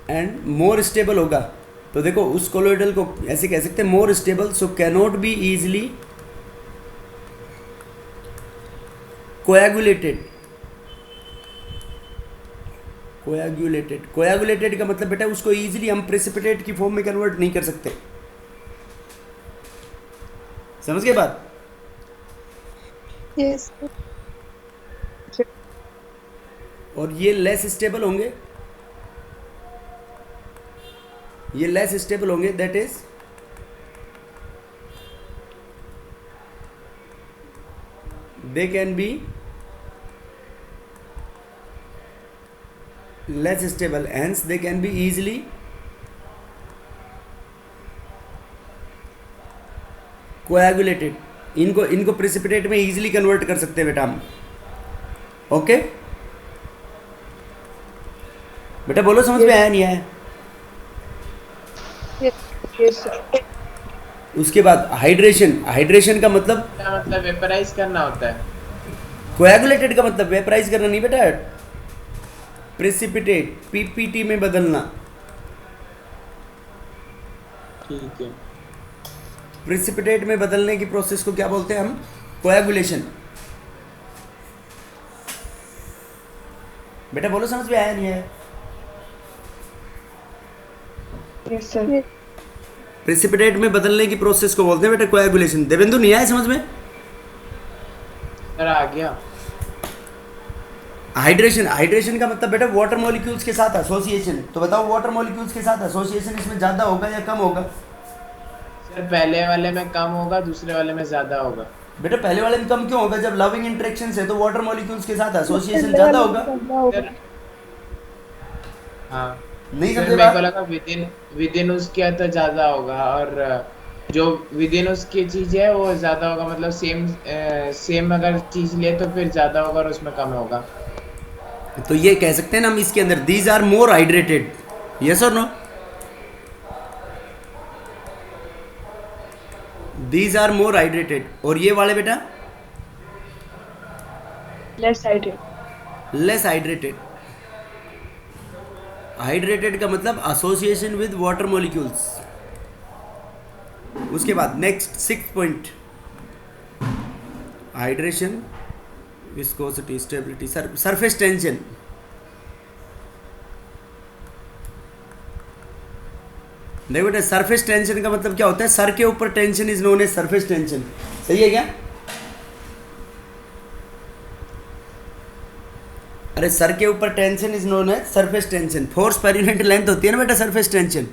And more stable होगा तो देखो उस कोलोइडल को ऐसे कह सकते हैं more stable, so cannot be easily coagulated. Coagulated का मतलब बेटा उसको इजीली हम प्रेसिपिटेट की फॉर्म में कन्वर्ट नहीं कर सकते। समझ गए बात? यस। और ये लेस स्टेबल होंगे, ये लेस स्टेबल होंगे, that is they can be less stable, hence they can be easily coagulated. इनको प्रेसिपिटेट में इजीली कन्वर्ट कर सकते हैं बेटा हम. ओके बेटा बोलो, समझ में आया नहीं आया? Yes, sir. उसके बाद हाइड्रेशन का मतलब, क्या मतलब वेपराइज करना होता है? कोएगुलेटेड का मतलब वेपराइज करना नहीं बेटा, प्रेसिपिटेट पीपीटी में बदलना. ठीक है. प्रेसिपिटेट में बदलने की प्रोसेस को क्या बोलते हैं हम? कोएगुलेशन. बेटा बोलो, समझ में आया नहीं आया? Yes, sir. प्रेसिपिटेट में बदलने की प्रोसेस को बोलते हैं बेटा कोएगुलेशन. देवेंदु नहीं आया समझ में? सर आ गया. हाइड्रेशन का मतलब बेटा वाटर मॉलिक्यूल्स के साथ एसोसिएशन. तो बताओ वाटर मॉलिक्यूल्स के साथ एसोसिएशन इसमें ज़्यादा होगा या कम होगा? सर पहले वाले में कम होगा, दूसरे वाले में ज्यादा होगा. बेटा पहले वाले में कम क्यों होगा? जब लविंग इंटरेक्शन है तो वाटर मॉलिक्यूल्स के साथ एसोसिएशन ज़्यादा होगा. सर हाँ नहीं सर समझे मेरे को बात? लगा विदिन उसके तो ज्यादा होगा, और जो विदिन उसकी चीज है वो ज्यादा होगा. मतलब सेम अगर चीज ले तो फिर ज्यादा होगा और उसमें कम होगा. तो ये कह सकते हैं ना हम इसके अंदर, these are more hydrated. Yes और no? These are more hydrated. और ये वाले बेटा Less cited. Less hydrated. Hydrated का मतलब एसोसिएशन विद वाटर मॉलिक्यूल्स. उसके बाद next 6th point, hydration, viscosity, stability, surface tension. देखो बेटा सरफेस टेंशन का मतलब क्या होता है? सर के ऊपर tension is known as surface tension. सही है क्या? अरे सर के ऊपर tension is known as surface tension. Force पर यूनिट लेंथ होती है ना बेटा सरफेस टेंशन.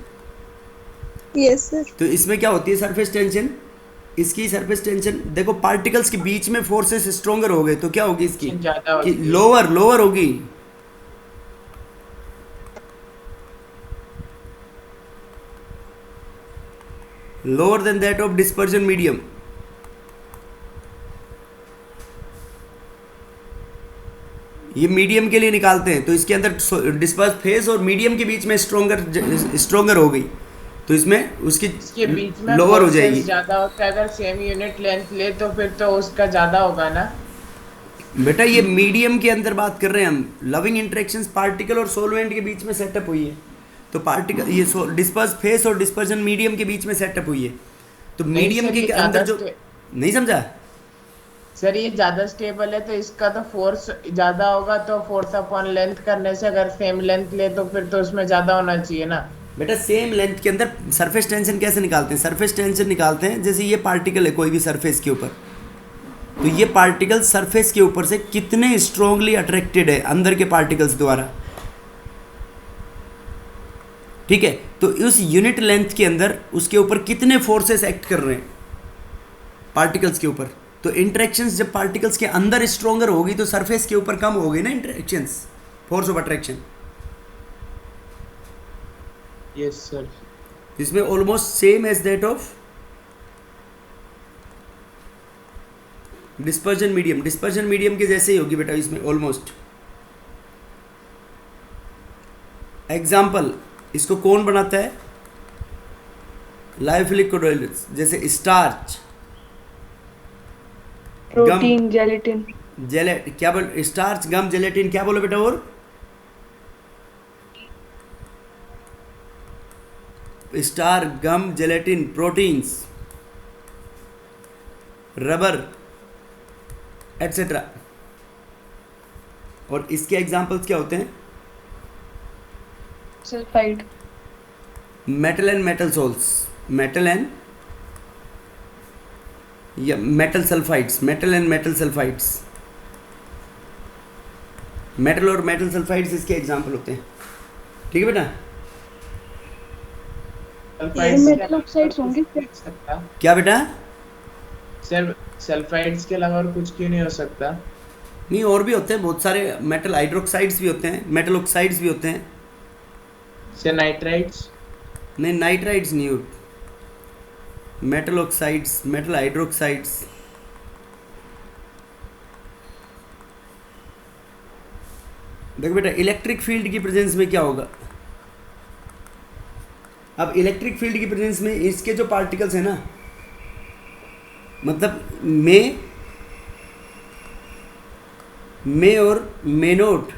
Yes, sir. तो इसमें क्या होती है सरफेस टेंशन? इसकी सरफेस टेंशन देखो, पार्टिकल्स के बीच में फोर्सेस स्ट्रोंगर हो गए तो क्या होगी इसकी? ज्यादा कि होगी. लोअर होगी. Lower than that of dispersion medium. ये मीडियम के लिए निकालते हैं, तो इसके अंदर डिस्पर्स फेस और मीडियम के बीच में स्ट्रोंगर हो गई, तो इसमें उसकी इसके बीच में लोअर हो forces जाएगी. ज्यादा होता है. अगर सेम यूनिट लेंथ ले तो फिर तो उसका ज्यादा होगा ना. बेटा ये मीडियम के अंदर बात कर रहे हैं हम. लविंग इंटरेक्शंस पार्टिकल और सोलवेंट के बीच में सेटअप हुई है, तो पार्टिकल ये डिस्पर्स फेस और डिस्पर्जन मीडियम के बीच में सेटअप हुई है. तो नहीं मीडियम सर, के ये अंदर ज्यादा जो, नहीं समझा? सर ये ज्यादा स्टेबल है तो इसका तो फोर्स ज्यादा होगा, तो फोर्स अपॉन लेंथ करने से अगर सेम लेंथ ले तो फिर तो उसमें ज्यादा होना चाहिए ना. बेटा सेम लेंथ के अंदर सरफेस टेंशन कैसे निकालते हैं? सरफेस टेंशन निकालते हैं जैसे ये पार्टिकल है कोई भी सरफेस के ऊपर, तो ये पार्टिकल सरफेस के ऊपर से कितने स्ट्रांगली अट्रैक्टेड है अंदर के पार्टिकल्स द्वारा. ठीक है, तो उस यूनिट लेंथ के अंदर उसके ऊपर कितने फोर्सेस एक्ट कर रहे हैं पार्टिकल्स के ऊपर. तो इंटरेक्शंस जब पार्टिकल्स के अंदर स्ट्रोंगर होगी तो सरफेस के ऊपर कम हो गई ना interactions, force of attraction. Yes sir. इसमें almost same as that of dispersion medium. Dispersion medium के जैसे ही होगी बेटा इसमें ऑलमोस्ट. एग्जाम्पल, इसको कौन बनाता है? लाइफिलिक कोडोइड्स, जैसे स्टार्च, Protein, gelatin. क्या बोल, स्टार्च, गम, जेलेटिन, क्या बोलो बेटा? और starch, gum, gelatin, proteins, rubber etcetera. और इसके एग्जांपल्स क्या होते हैं? Sulfide. Metal and metal sols, metal and या metal sulphides, metal and metal sulphides. Metal और मेटल सल्फाइड्स इसके एग्जाम्पल होते हैं। ठीक है बेटा? सल्फाइड्स मेटल ऑक्साइड्स होंगे सकता क्या बेटा? सर सल्फाइड्स के अलावा और कुछ क्यों नहीं हो सकता? नहीं, और भी होते हैं बहुत सारे। मेटल हाइड्रोक्साइड्स भी होते हैं, मेटल ऑक्साइड्स भी होते हैं। Sir nitrides? नहीं, नाइट्राइड्स नहीं होते, मेटल ऑक्साइड्स, मेटल हाइड्रोक्साइड्स। देखो बेटा, इलेक्ट्रिक फील्ड की प्रेजेंस में क्या होगा? अब इलेक्ट्रिक फील्ड की प्रेजेंस में इसके जो पार्टिकल्स हैं ना, मतलब मे और मेनोट,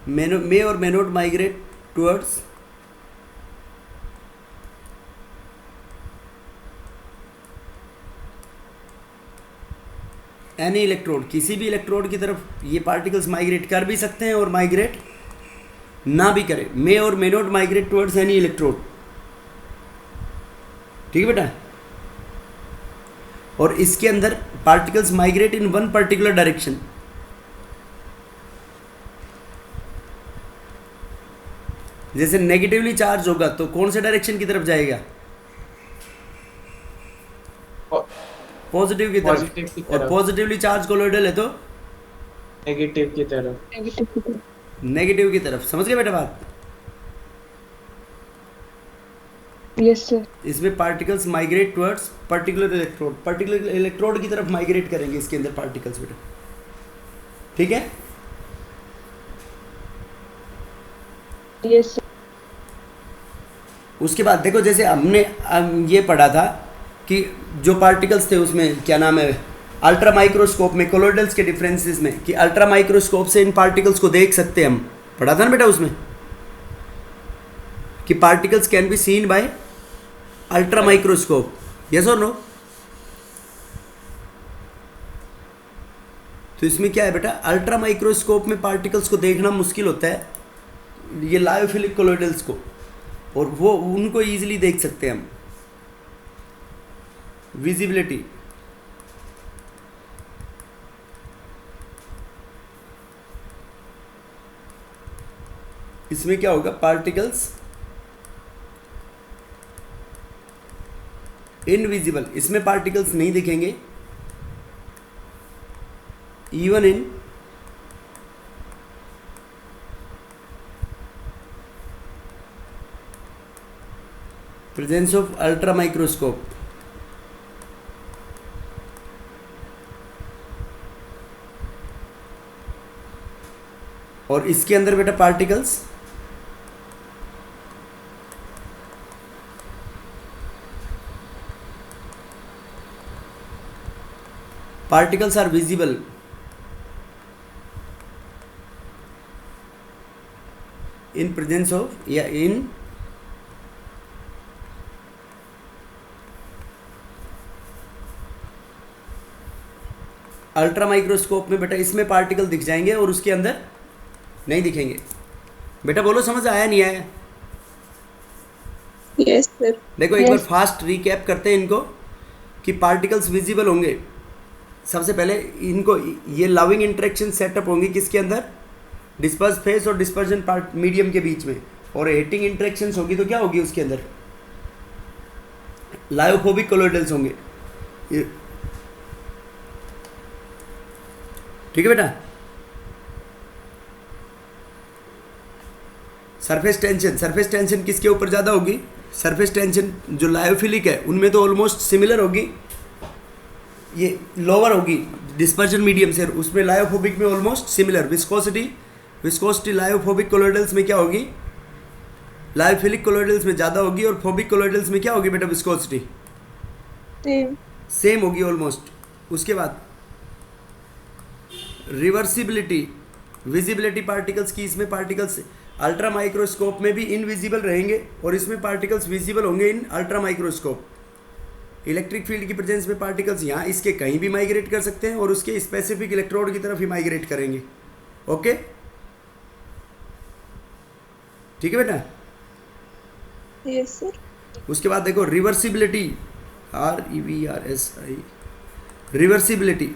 मे और मेनोट माइग्रेट टुवर्ड्स एनी इलेक्ट्रोड, किसी भी इलेक्ट्रोड की तरफ ये पार्टिकल्स माइग्रेट कर भी सकते हैं और माइग्रेट ना भी करें। मे और मेनोट माइग्रेट टुवर्ड्स एनी इलेक्ट्रोड। ठीक है बेटा? और इसके अंदर particles migrate in one particular direction. जैसे नेगेटिवली चार्ज होगा तो कौन से डायरेक्शन की तरफ जाएगा? पॉजिटिव की तरफ। और पॉजिटिवली चार्ज कोलोइडल है तो नेगेटिव की तरफ। नेगेटिव की तरफ। समझ गए बेटा बात? Yes sir. इसमें particles migrate towards particular electrode की तरफ माइग्रेट करेंगे इसके अंदर पार्टिकल्स बेटा। ठीक है? Yes sir. उसके बाद देखो, जैसे हमने ये पढ़ा था कि जो पार्टिकल्स थे उसमें क्या नाम है, अल्ट्रा माइक्रोस्कोप में कोलोइडल्स के डिफरेंसेस में, कि अल्ट्रा माइक्रोस्कोप से इन पार्टिकल्स को देख सकते हैं हम। पढ़ा था ना बेटा उसमें कि particles can be seen by ultra microscope. Yes और नो? तो इसमें क्या है बेटा, अल्ट्रा माइक्रोस्कोप में पार्टिकल्स को देखना मुश्किल होता है, ये लायोफिलिक कोलोइडल्स को, और वो उनको इजीली देख सकते हैं हम। विजिबिलिटी, इसमें क्या होगा, पार्टिकल्स इनविजिबल, इसमें पार्टिकल्स नहीं दिखेंगे even in presence of ultra microscope. और इसके अंदर बेटा particles are visible in presence of in ultra microscope में बेटा इसमें पार्टिकल दिख जाएंगे और उसके अंदर नहीं दिखेंगे। बेटा बोलो, समझ आया नहीं आया? Yes sir. देखो एक बार फास्ट रिकैप करते हैं इनको कि पार्टिकल्स विजिबल होंगे। सबसे पहले इनको ये लविंग इंटरेक्शन सेटअप होंगे किसके अंदर, डिस्पर्स फेस और डिस्पर्जन पार्ट मीडियम के बीच में, और हेटिंग इंटरेक्शंस होगी तो क्या होगी उसके अंदर, लायोफोबिक कोलोइडल्स होंगे। ठीक है बेटा? सरफेस टेंशन किसके ऊपर ज़्यादा होगी? सरफेस टेंशन जो लायोफिलिक है उनमें तो ऑलमोस्ट सिमिलर होगी, ये लोअर होगी डिस्पर्जन मीडियम से, उसमें लायोफोबिक में ऑलमोस्ट सिमिलर। विस्कोसिटी लायोफोबिक कोलोइडल्स में क्या होगी, लायोफिलिक कोलोइडल्स में ज़्यादा होगी, और फोबिक कोलोइडल्स में क्या होगी बेटा विस्कोसिटी? सेम होगी ऑलमोस्ट। उसके बाद रिवर्सिबिलिटी, विजिबिलिटी पार्टिकल्स की, इसमें पार्टिकल्स अल्ट्रा माइक्रोस्कोप में भी इनविजिबल रहेंगे और इसमें पार्टिकल्स विजिबल होंगे इन अल्ट्रा माइक्रोस्कोप। इलेक्ट्रिक फील्ड की प्रेजेंस में पार्टिकल्स यहाँ इसके कहीं भी माइग्रेट कर सकते हैं और उसके स्पेसिफिक इलेक्ट्रोड की तरफ ही माइग्रेट करेंगे। ओके, ठीक है बेटा? Yes sir. उसके बाद देखो रिवर्सिबिलिटी, REVRSI, रिवर्सिबिलिटी,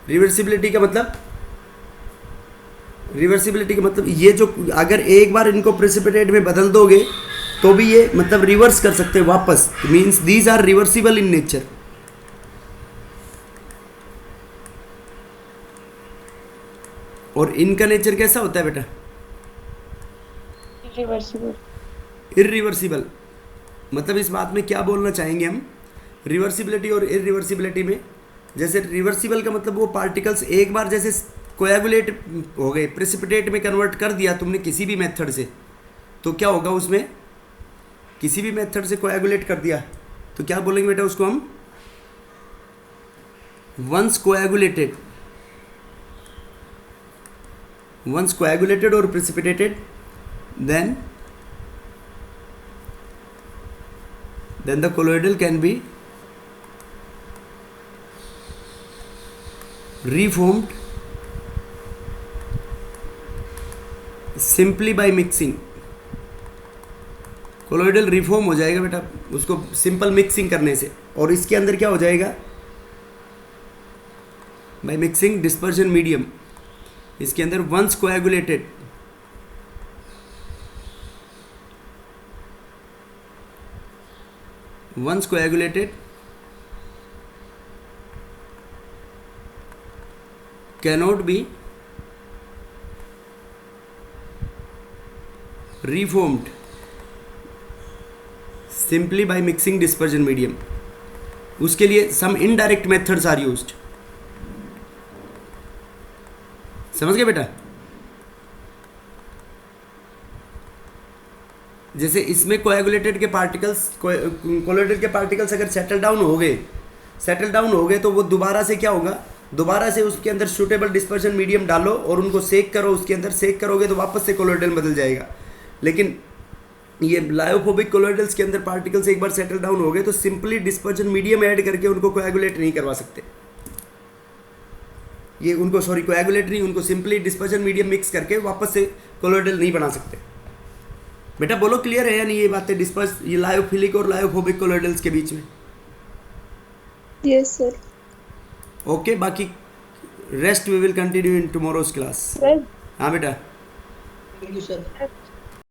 रिवर्सिबिलिटी का मतलब, रिवर्सिबिलिटी का मतलब ये जो अगर एक बार इनको प्रेसिपिटेट में बदल दोगे तो भी ये मतलब रिवर्स कर सकते हैं वापस, means these are reversible in nature. और इनका नेचर कैसा होता है बेटा? Irreversible. इरिवर्सिबल। मतलब इस बात में क्या बोलना चाहेंगे हम, रिवर्सिबिलिटी और इरिवर्सिबिलिटी में, जैसे रिवर्सिबल का मतलब वो पार्टिकल्स एक बार जैसे कोएगुलेट हो गए, प्रेसिपिटेट में कन्वर्ट कर दिया तुमने किसी भी मेथड से, तो क्या होगा उसमें, किसी भी मेथड से कोएगुलेट कर दिया तो क्या बोलेंगे बेटा उसको हम, once coagulated, once coagulated or precipitated, then the colloidal can be reformed simply by mixing। Colloidal reform हो जाएगा बेटा उसको सिंपल मिक्सिंग करने से, और इसके अंदर क्या हो जाएगा, बाय मिक्सिंग डिस्पर्शन मीडियम, इसके अंदर once coagulated, once coagulated cannot be reformed simply by mixing dispersion medium। उसके लिए some indirect methods are used। समझ गए बेटा? जैसे इसमें कोएगुलेटेड के पार्टिकल्स, कोलोइडल के पार्टिकल्स अगर सेटल डाउन हो गए तो वो दोबारा से क्या होगा, दोबारा से उसके अंदर सूटेबल डिस्पर्शन मीडियम डालो और उनको सेक करो, उसके अंदर सेक करोगे तो वापस से कोलोइडल बदल जाएगा। लेकिन ये लायोफोबिक कोलोइडल्स के अंदर पार्टिकल्स एक बार सेटल डाउन हो गए तो सिंपली डिस्पर्शन मीडियम ऐड करके उनको कोएगुलेट नहीं करवा सकते, ये उनको कोएगुलेट नहीं, उनको सिंपली डिस्पर्शन मीडियम मिक्स करके वापस से कोलोइडल नहीं बना सकते। बेटा बोलो क्लियर है या नहीं ये बातें, ये लायोफिलिक और लायोफोबिक कोलोइडल्स के बीच में? Yes, sir. ओके, बाकी rest we will continue in tomorrow's class. हाँ बेटा, थैंक यू सर।